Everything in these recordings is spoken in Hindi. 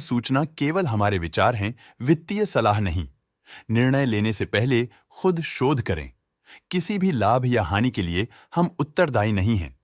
सूचना केवल हमारे विचार हैं, वित्तीय सलाह नहीं। निर्णय लेने से पहले खुद शोध करें। किसी भी लाभ या हानि के लिए हम उत्तरदायी नहीं हैं।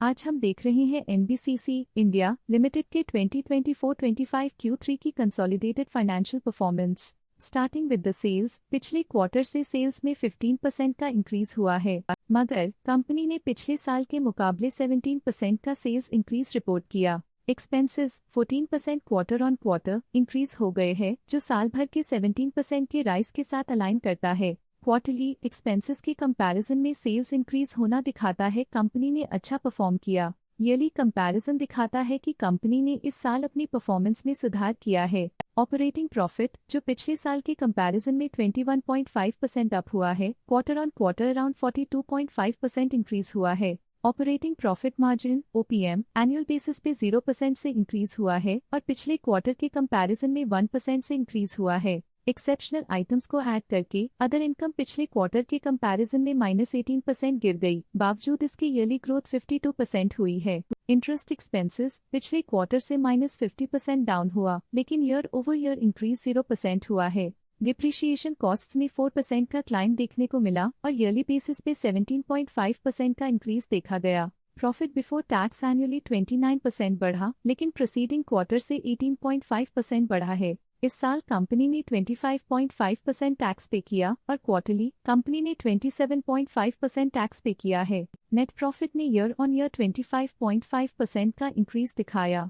आज हम देख रहे हैं एनबीसीसी इंडिया लिमिटेड के 2024-25 Q3 की consolidated financial performance. Starting with the sales, पिछले क्वार्टर से सेल्स में 15% का इंक्रीज हुआ है, मगर कंपनी ने पिछले साल के मुकाबले 17% का सेल्स इंक्रीज रिपोर्ट किया। Expenses 14% quarter on quarter increase हो गए हैं, जो साल भर के 17% के राइज के साथ अलाइन करता है। क्वार्टरली एक्सपेंसेस के कंपैरिजन में सेल्स इंक्रीज होना दिखाता है कंपनी ने अच्छा परफॉर्म किया। ईयरली कंपैरिजन दिखाता है कि कंपनी ने इस साल अपनी परफॉर्मेंस में सुधार किया है। ऑपरेटिंग प्रॉफिट, जो पिछले साल के कंपैरिजन में 21.5% अप हुआ है, quarter on quarter around 42.5% increase हुआ है। Operating profit margin OPM annual basis पे 0% से इंक्रीज हुआ है और पिछले क्वार्टर के कंपैरिजन में 1% से इंक्रीज हुआ है। एक्सेप्शनल आइटम्स को ऐड करके अदर इनकम पिछले क्वार्टर के कंपैरिजन में -18% गिर गई, बावजूद इसकी ईयरली ग्रोथ 52% हुई है। इंटरेस्ट एक्सपेंसेस पिछले क्वार्टर से -50% डाउन हुआ, लेकिन ईयर ओवर ईयर इंक्रीज 0% हुआ है। डिप्रिशिएशन कॉस्ट्स में 4% का क्लाइम देखने को मिला और ईयरली बेसिस पे 17.5% का इंक्रीज देखा गया। प्रॉफिट बिफोर टैक्स एनुअली 29% बढ़ा, लेकिन प्रीसीडिंग क्वार्टर से 18.5% बढ़ा है। इस साल कंपनी ने 25.5% टैक्स पे किया और क्वार्टरली कंपनी ने 27.5% टैक्स पे किया है। नेट प्रॉफिट ने ईयर ऑन ईयर 25.5% का इंक्रीज दिखाया,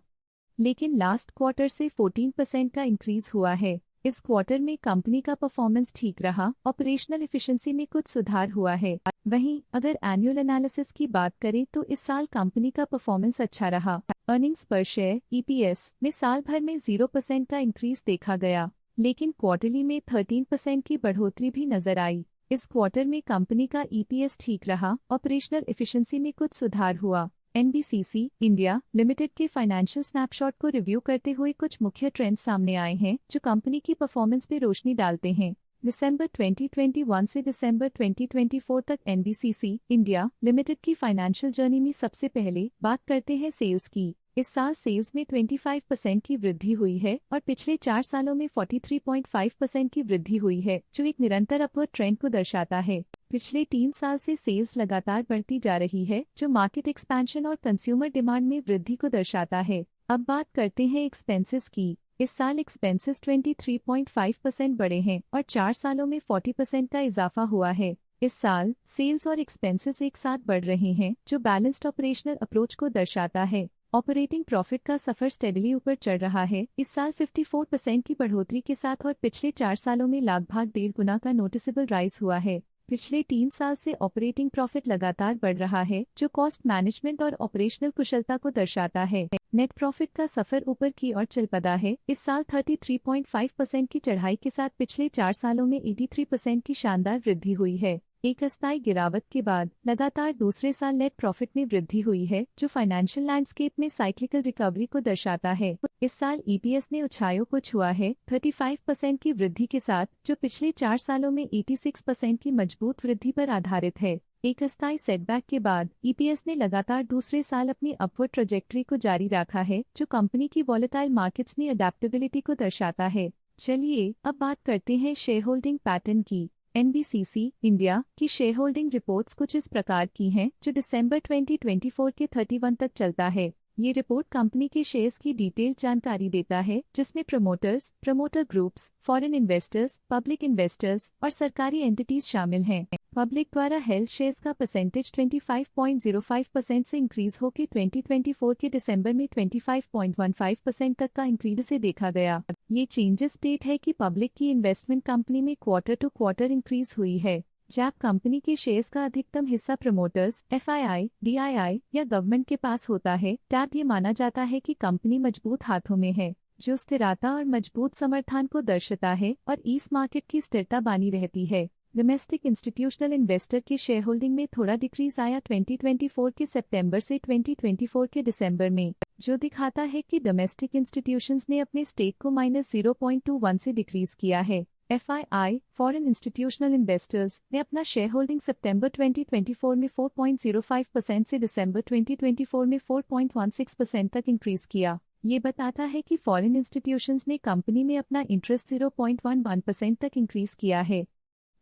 लेकिन लास्ट क्वार्टर से 14% का इंक्रीज हुआ है। इस क्वार्टर में कंपनी का परफॉर्मेंस ठीक रहा, ऑपरेशनल एफिशिएंसी में कुछ सुधार हुआ है। वहीं अगर एनुअल एनालिसिस की बात करें तो इस साल कंपनी का परफॉर्मेंस अच्छा रहा। अर्निंग्स पर शेयर EPS में साल भर में 0% का इंक्रीज देखा गया, लेकिन क्वार्टरली में 13% की बढ़ोतरी भी नजर आई। इस क्वार्टर में कंपनी का EPS ठीक रहा, ऑपरेशनल एफिशिएंसी में कुछ सुधार हुआ। एनबीसीसी इंडिया लिमिटेड के फाइनेंशियल स्नैपशॉट को रिव्यू करते हुए कुछ मुख्य ट्रेंड्स सामने आए हैं जो कंपनी की परफॉर्मेंस पे रोशनी डालते हैं। दिसंबर 2021 से दिसंबर 2024 तक एनबीसीसी इंडिया लिमिटेड की फाइनेंशियल जर्नी में सबसे पहले बात करते हैं सेल्स की। इस साल सेल्स में 25% की वृद्धि हुई है और पिछले 4 सालों में 43.5% की वृद्धि हुई है, जो एक निरंतर अपवर्ड ट्रेंड को दर्शाता है। पिछले 3 साल से सेल्स लगातार बढ़ती जा रही है, जो मार्केट एक्सपेंशन और कंज्यूमर डिमांड में वृद्धि को दर्शाता है। अब बात करते हैं एक्सपेंसेस की। इस साल एक्सपेंसेस 23.5% बढ़े हैं और 4 सालों में 40% का इजाफा हुआ है। इस साल सेल्स और एक्सपेंसेस एक साथ बढ़ रहे हैं, जो बैलेंस्ड ऑपरेशनल अप्रोच को दर्शाता है। ऑपरेटिंग प्रॉफिट का सफर स्टेडली ऊपर चढ़ रहा है, इस साल 54% की बढ़ोतरी के साथ और पिछले 4 सालों में लगभग 1.5 गुना का नोटिसेबल राइज हुआ है। पिछले 3 साल से ऑपरेटिंग प्रॉफिट लगातार बढ़ रहा है, जो कॉस्ट मैनेजमेंट और ऑपरेशनल कुशलता को दर्शाता है। नेट प्रॉफिट का सफर ऊपर की ओर चल पड़ा है, इस साल 33.5% की चढ़ाई के साथ पिछले 4 सालों में 83% की शानदार वृद्धि हुई है। एक अस्थायी गिरावट के बाद लगातार दूसरे साल नेट प्रॉफिट में वृद्धि हुई है, जो फाइनेंशियल लैंडस्केप में साइक्लिकल रिकवरी को दर्शाता है। इस साल EPS ने ऊंचाइयों को छुआ है 35% की वृद्धि के साथ, जो पिछले 4 सालों में 86% की मजबूत वृद्धि पर आधारित है। एक अस्थायी सेटबैक के बाद EPS ने लगातार दूसरे साल अपनी अपवर्ड ट्रैजेक्टरी को जारी रखा है, जो कंपनी की वॉलेटाइल मार्केट्स में अडेप्टेबिलिटी को दर्शाता है। चलिए अब बात करते हैं शेयर होल्डिंग पैटर्न की। एनबीसीसी इंडिया की शेयर होल्डिंग रिपोर्ट्स कुछ इस प्रकार की हैं, जो दिसंबर 2024 के 31 तक चलता है। ये रिपोर्ट कंपनी के शेयर्स की डिटेल्ड जानकारी देता है, जिसमें promoters, promoter groups, foreign investors, public investors और सरकारी एंटिटीज शामिल हैं। पब्लिक द्वारा हेल्ड शेयर्स का परसेंटेज 25.05% से इंक्रीज होकर 2024 के दिसंबर में 25.15% तक का इंक्रीज से देखा गया। ये चेंजेस स्टेट है कि पब्लिक की इन्वेस्टमेंट कंपनी में क्वार्टर टू क्वार्टर इंक्रीज हुई है। जब कंपनी के शेयर्स का अधिकतम हिस्सा प्रमोटर्स, FII, DII या गवर्नमेंट के पास होता है, तब ये माना जाता है कि कंपनी मजबूत हाथों में है, जो स्थिरता और मजबूत समर्थन को दर्शाता है और इस मार्केट की स्थिरता बनी रहती है। डोमेस्टिक इंस्टीट्यूशनल इन्वेस्टर की शेयर होल्डिंग में थोड़ा डिक्रीज आया 2024 के सितंबर से 2024 के दिसंबर में, जो दिखाता है कि डोमेस्टिक इंस्टीट्यूशंस ने अपने स्टेक को -0.21 से डिक्रीज किया है। FII, फॉरेन इंस्टीट्यूशनल इन्वेस्टर्स ने अपना शेयर होल्डिंग सितंबर 2024 में 4.05% से दिसंबर 2024 में 4.16% तक इंक्रीज किया। ये बताता है कि फॉरेन इंस्टीट्यूशंस ने कंपनी में अपना इंटरेस्ट 0.11% तक इंक्रीज किया है।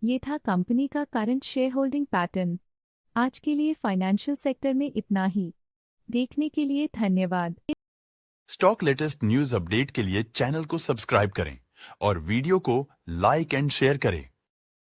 ये था कंपनी का करंट शेयर होल्डिंग पैटर्न। आज के लिए फाइनेंशियल सेक्टर में इतना ही। देखने के लिए धन्यवाद। स्टॉक लेटेस्ट न्यूज अपडेट के लिए चैनल को सब्सक्राइब करें और वीडियो को लाइक एंड शेयर करें।